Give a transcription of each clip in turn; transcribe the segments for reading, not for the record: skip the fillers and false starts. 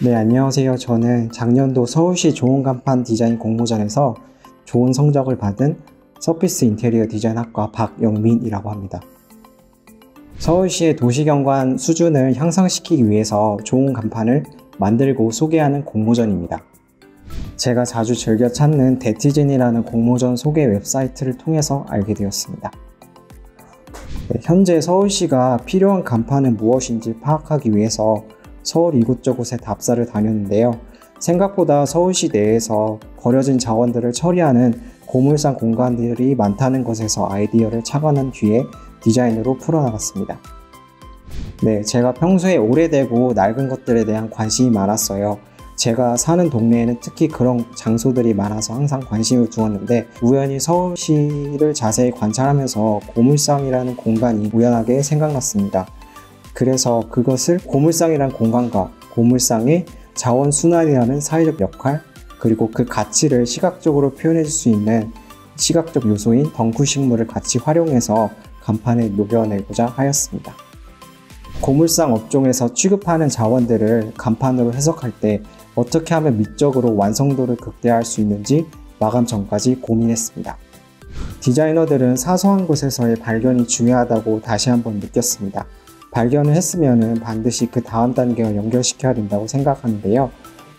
네, 안녕하세요. 저는 작년도 서울시 좋은간판 디자인 공모전에서 좋은 성적을 받은 서피스 인테리어 디자인학과 박영민이라고 합니다. 서울시의 도시경관 수준을 향상시키기 위해서 좋은 간판을 만들고 소개하는 공모전입니다. 제가 자주 즐겨 찾는 데티즌이라는 공모전 소개 웹사이트를 통해서 알게 되었습니다. 네, 현재 서울시가 필요한 간판은 무엇인지 파악하기 위해서 서울 이곳저곳에 답사를 다녔는데요. 생각보다 서울시 내에서 버려진 자원들을 처리하는 고물상 공간들이 많다는 것에서 아이디어를 착안한 뒤에 디자인으로 풀어나갔습니다. 네, 제가 평소에 오래되고 낡은 것들에 대한 관심이 많았어요. 제가 사는 동네에는 특히 그런 장소들이 많아서 항상 관심을 두었는데 우연히 서울시를 자세히 관찰하면서 고물상이라는 공간이 우연하게 생각났습니다. 그래서 그것을 고물상이라는 공간과 고물상의 자원순환이라는 사회적 역할, 그리고 그 가치를 시각적으로 표현해 줄 수 있는 시각적 요소인 덩쿨식물을 같이 활용해서 간판에 녹여내고자 하였습니다. 고물상 업종에서 취급하는 자원들을 간판으로 해석할 때 어떻게 하면 미적으로 완성도를 극대화할 수 있는지 마감 전까지 고민했습니다. 디자이너들은 사소한 곳에서의 발견이 중요하다고 다시 한번 느꼈습니다. 발견을 했으면 반드시 그 다음 단계와 연결시켜야 된다고 생각하는데요.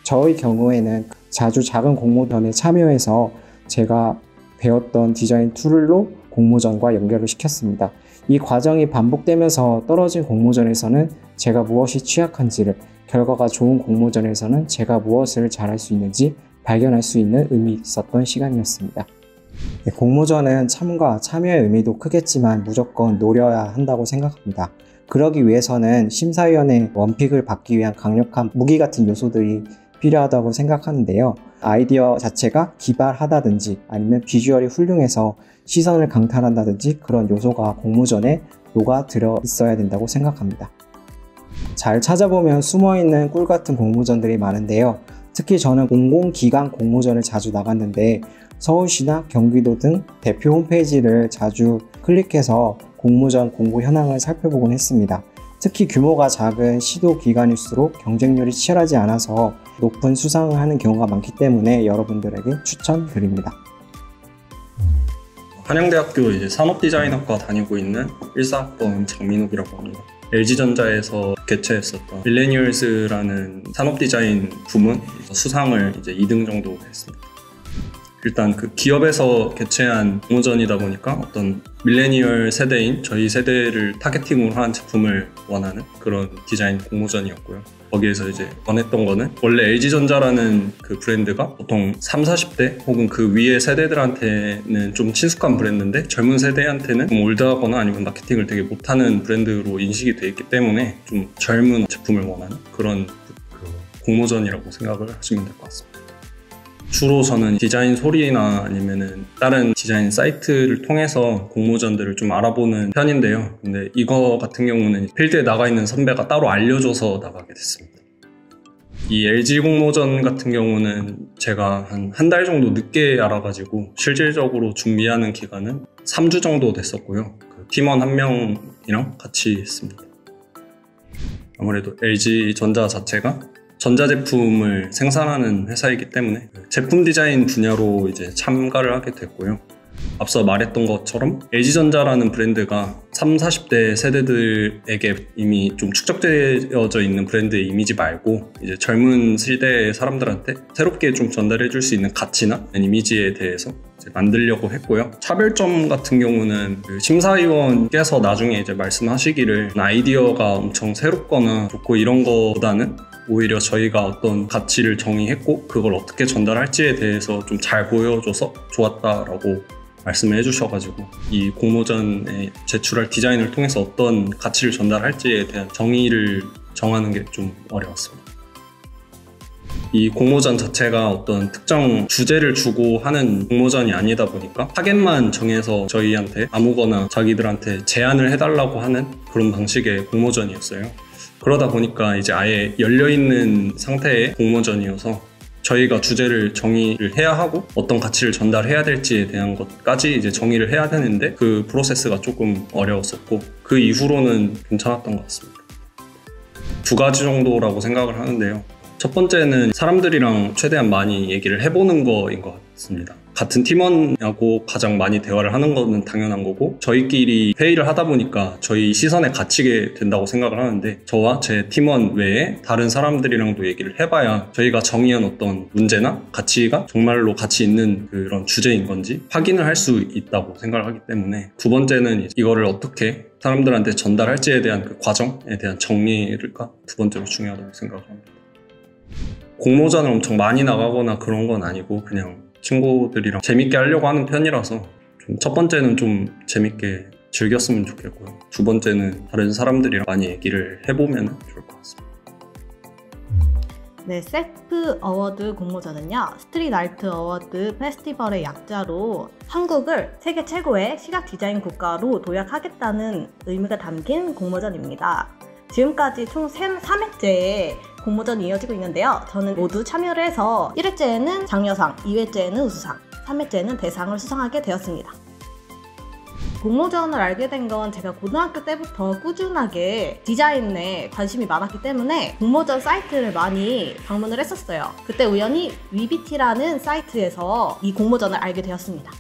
저의 경우에는 자주 작은 공모전에 참여해서 제가 배웠던 디자인 툴로 공모전과 연결을 시켰습니다. 이 과정이 반복되면서 떨어진 공모전에서는 제가 무엇이 취약한지를, 결과가 좋은 공모전에서는 제가 무엇을 잘할 수 있는지 발견할 수 있는 의미 있었던 시간이었습니다. 네, 공모전은 참여의 의미도 크겠지만 무조건 노려야 한다고 생각합니다. 그러기 위해서는 심사위원의 원픽을 받기 위한 강력한 무기 같은 요소들이 필요하다고 생각하는데요. 아이디어 자체가 기발하다든지 아니면 비주얼이 훌륭해서 시선을 강탈한다든지 그런 요소가 공모전에 녹아들어 있어야 된다고 생각합니다. 잘 찾아보면 숨어있는 꿀같은 공모전들이 많은데요. 특히 저는 공공기관 공모전을 자주 나갔는데 서울시나 경기도 등 대표 홈페이지를 자주 클릭해서 공모전 공고 현황을 살펴보곤 했습니다. 특히 규모가 작은 시도기관일수록 경쟁률이 치열하지 않아서 높은 수상을 하는 경우가 많기 때문에 여러분들에게 추천드립니다. 한양대학교 산업디자인학과 다니고 있는 1사학번 장민욱이라고 합니다. LG전자에서 개최했었던 밀레니얼즈라는 산업디자인 부문 수상을 2등 정도 했습니다. 일단 그 기업에서 개최한 공모전이다 보니까 어떤 밀레니얼 세대인 저희 세대를 타겟팅으로 한 제품을 원하는 그런 디자인 공모전이었고요. 거기에서 원했던 거는 원래 LG전자라는 그 브랜드가 보통 30, 40대 혹은 그 위의 세대들한테는 좀 친숙한 브랜드인데 젊은 세대한테는 좀 올드하거나 아니면 마케팅을 되게 못하는 브랜드로 인식이 돼 있기 때문에 좀 젊은 제품을 원하는 그런 공모전이라고 생각을 하시면 될 것 같습니다. 주로 저는 디자인 소리나 아니면은 다른 디자인 사이트를 통해서 공모전들을 좀 알아보는 편인데요. 근데 이거 같은 경우는 필드에 나가 있는 선배가 따로 알려줘서 나가게 됐습니다. 이 LG 공모전 같은 경우는 제가 한 달 정도 늦게 알아가지고 실질적으로 준비하는 기간은 3주 정도 됐었고요. 그 팀원 한 명이랑 같이 했습니다. 아무래도 LG전자 자체가 전자제품을 생산하는 회사이기 때문에 제품 디자인 분야로 참가를 하게 됐고요. 앞서 말했던 것처럼 LG전자라는 브랜드가 30, 40대 세대들에게 이미 좀 축적되어져 있는 브랜드의 이미지 말고 젊은 세대의 사람들한테 새롭게 좀 전달해 줄 수 있는 가치나 이미지에 대해서 만들려고 했고요. 차별점 같은 경우는 심사위원께서 나중에 말씀하시기를 아이디어가 엄청 새롭거나 좋고 이런 거보다는 오히려 저희가 어떤 가치를 정의했고 그걸 어떻게 전달할지에 대해서 좀 잘 보여줘서 좋았다라고 말씀을 해주셔가지고 이 공모전에 제출할 디자인을 통해서 어떤 가치를 전달할지에 대한 정의를 정하는 게 좀 어려웠습니다. 이 공모전 자체가 어떤 특정 주제를 주고 하는 공모전이 아니다 보니까 타겟만 정해서 저희한테 아무거나 자기들한테 제안을 해달라고 하는 그런 방식의 공모전이었어요. 그러다 보니까 아예 열려있는 상태의 공모전이어서 저희가 주제를 정의를 해야 하고 어떤 가치를 전달해야 될지에 대한 것까지 정의를 해야 되는데 그 프로세스가 조금 어려웠었고 그 이후로는 괜찮았던 것 같습니다. 두 가지 정도라고 생각을 하는데요. 첫 번째는 사람들이랑 최대한 많이 얘기를 해보는 거인 것 같습니다. 같은 팀원하고 가장 많이 대화를 하는 거는 당연한 거고, 저희끼리 회의를 하다 보니까 저희 시선에 갇히게 된다고 생각을 하는데, 저와 제 팀원 외에 다른 사람들이랑도 얘기를 해봐야 저희가 정의한 어떤 문제나 가치가 정말로 가치 있는 그런 주제인 건지 확인을 할 수 있다고 생각을 하기 때문에, 두 번째는 이거를 어떻게 사람들한테 전달할지에 대한 그 과정에 대한 정리가 두 번째로 중요하다고 생각을 합니다. 공모전을 엄청 많이 나가거나 그런 건 아니고 그냥 친구들이랑 재밌게 하려고 하는 편이라서 첫 번째는 좀 재밌게 즐겼으면 좋겠고요. 두 번째는 다른 사람들이랑 많이 얘기를 해보면 좋을 것 같습니다. 네, 세프 어워드 공모전은요, 스트릿 아트 어워드 페스티벌의 약자로 한국을 세계 최고의 시각 디자인 국가로 도약하겠다는 의미가 담긴 공모전입니다. 지금까지 총 3회째의 공모전이 이어지고 있는데요. 저는 모두 참여를 해서 1회째에는 장려상, 2회째에는 우수상, 3회째에는 대상을 수상하게 되었습니다. 공모전을 알게 된 건 제가 고등학교 때부터 꾸준하게 디자인에 관심이 많았기 때문에 공모전 사이트를 많이 방문을 했었어요. 그때 우연히 위비티라는 사이트에서 이 공모전을 알게 되었습니다.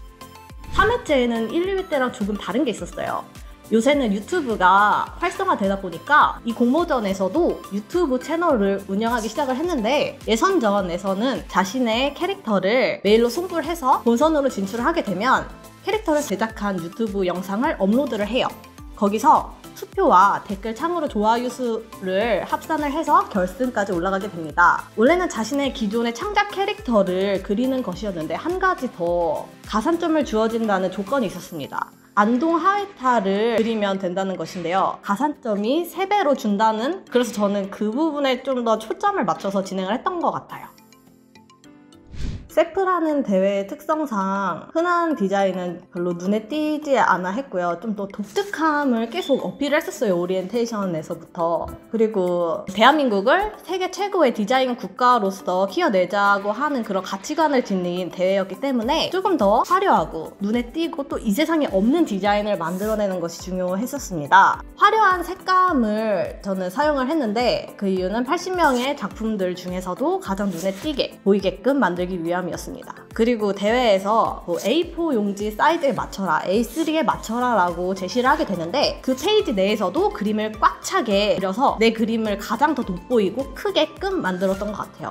3회째에는 1, 2회 때랑 조금 다른 게 있었어요. 요새는 유튜브가 활성화되다 보니까 이 공모전에서도 유튜브 채널을 운영하기 시작을 했는데, 예선전에서는 자신의 캐릭터를 메일로 송부를 해서 본선으로 진출을 하게 되면 캐릭터를 제작한 유튜브 영상을 업로드를 해요. 거기서 투표와 댓글 창으로 좋아요 수를 합산을 해서 결승까지 올라가게 됩니다. 원래는 자신의 기존의 창작 캐릭터를 그리는 것이었는데 한 가지 더 가산점을 주어진다는 조건이 있었습니다. 안동 하회탈을 그리면 된다는 것인데요. 가산점이 3배로 준다는, 그래서 저는 그 부분에 좀 더 초점을 맞춰서 진행을 했던 것 같아요. 세프라는 대회의 특성상 흔한 디자인은 별로 눈에 띄지 않아 했고요. 좀 더 독특함을 계속 어필을 했었어요, 오리엔테이션에서부터. 그리고 대한민국을 세계 최고의 디자인 국가로서 키워내자고 하는 그런 가치관을 지닌 대회였기 때문에 조금 더 화려하고 눈에 띄고 또 이 세상에 없는 디자인을 만들어내는 것이 중요했었습니다. 화려한 색감을 저는 사용을 했는데, 그 이유는 80명의 작품들 중에서도 가장 눈에 띄게 보이게끔 만들기 위함 이었습니다. 그리고 대회에서 A4 용지 사이즈에 맞춰라, A3에 맞춰라 라고 제시를 하게 되는데, 그 페이지 내에서도 그림을 꽉 차게 그려서 내 그림을 가장 더 돋보이고 크게끔 만들었던 것 같아요.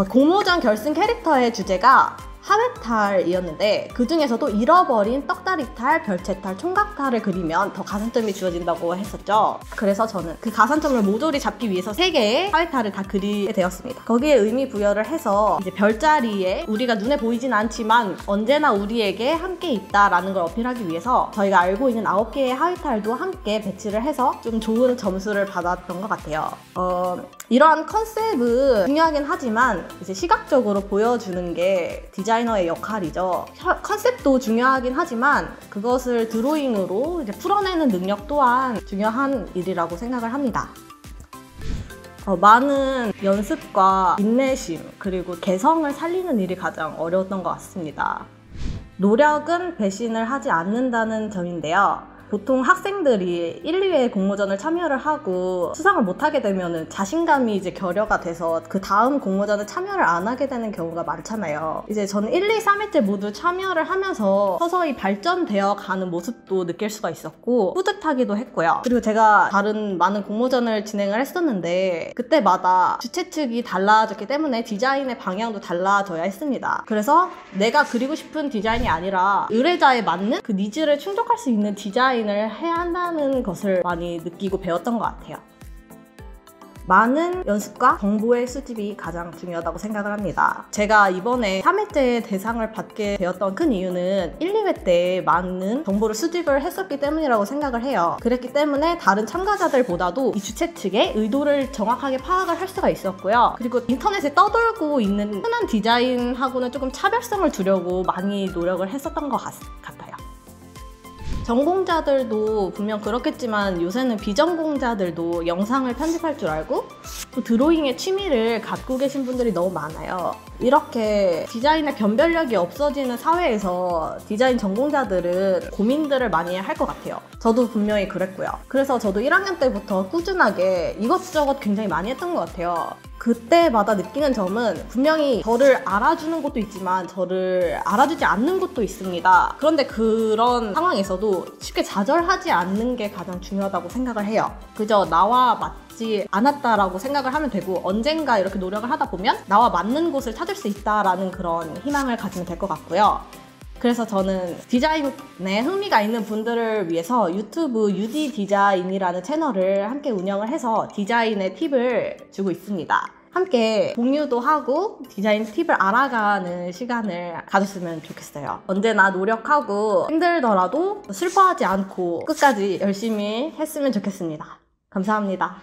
공모전 결승 캐릭터의 주제가 하회탈이었는데, 그 중에서도 잃어버린 떡다리탈, 별채탈, 총각탈을 그리면 더 가산점이 주어진다고 했었죠. 그래서 저는 그 가산점을 모조리 잡기 위해서 3개의 하회탈을 다 그리게 되었습니다. 거기에 의미 부여를 해서 이제 별자리에 우리가 눈에 보이진 않지만 언제나 우리에게 함께 있다라는 걸 어필하기 위해서 저희가 알고 있는 9개의 하회탈도 함께 배치를 해서 좀 좋은 점수를 받았던 것 같아요. 이러한 컨셉은 중요하긴 하지만 이제 시각적으로 보여주는 게 디자이너의 역할이죠. 컨셉도 중요하긴 하지만 그것을 드로잉으로 이제 풀어내는 능력 또한 중요한 일이라고 생각을 합니다. 많은 연습과 인내심 그리고 개성을 살리는 일이 가장 어려웠던 것 같습니다. 노력은 배신을 하지 않는다는 점인데요. 보통 학생들이 1, 2회 공모전을 참여를 하고 수상을 못하게 되면 자신감이 이제 결여가 돼서 그 다음 공모전에 참여를 안 하게 되는 경우가 많잖아요. 이제 저는 1, 2, 3회째 모두 참여를 하면서 서서히 발전되어 가는 모습도 느낄 수가 있었고 뿌듯하기도 했고요. 그리고 제가 다른 많은 공모전을 진행을 했었는데 그때마다 주최 측이 달라졌기 때문에 디자인의 방향도 달라져야 했습니다. 그래서 내가 그리고 싶은 디자인이 아니라 의뢰자에 맞는 그 니즈를 충족할 수 있는 디자인을 해야 한다는 것을 많이 느끼고 배웠던 것 같아요. 많은 연습과 정보의 수집이 가장 중요하다고 생각을 합니다. 제가 이번에 3회째 대상을 받게 되었던 큰 이유는 1, 2회 때 많은 정보를 수집을 했었기 때문이라고 생각을 해요. 그랬기 때문에 다른 참가자들보다도 이 주최 측의 의도를 정확하게 파악을 할 수가 있었고요. 그리고 인터넷에 떠돌고 있는 흔한 디자인하고는 조금 차별성을 두려고 많이 노력을 했었던 것 같아요. 전공자들도 분명 그렇겠지만 요새는 비전공자들도 영상을 편집할 줄 알고 또 드로잉의 취미를 갖고 계신 분들이 너무 많아요. 이렇게 디자인의 변별력이 없어지는 사회에서 디자인 전공자들은 고민들을 많이 할 것 같아요. 저도 분명히 그랬고요. 그래서 저도 1학년 때부터 꾸준하게 이것저것 굉장히 많이 했던 것 같아요. 그때마다 느끼는 점은 분명히 저를 알아주는 곳도 있지만 저를 알아주지 않는 곳도 있습니다. 그런데 그런 상황에서도 쉽게 좌절하지 않는 게 가장 중요하다고 생각을 해요. 그저 나와 맞지 않았다라고 생각을 하면 되고 언젠가 이렇게 노력을 하다 보면 나와 맞는 곳을 찾을 수 있다라는 그런 희망을 가지면 될 것 같고요. 그래서 저는 디자인에 흥미가 있는 분들을 위해서 유튜브 UD 디자인이라는 채널을 함께 운영을 해서 디자인의 팁을 주고 있습니다. 함께 공유도 하고 디자인 팁을 알아가는 시간을 가졌으면 좋겠어요. 언제나 노력하고 힘들더라도 슬퍼하지 않고 끝까지 열심히 했으면 좋겠습니다. 감사합니다.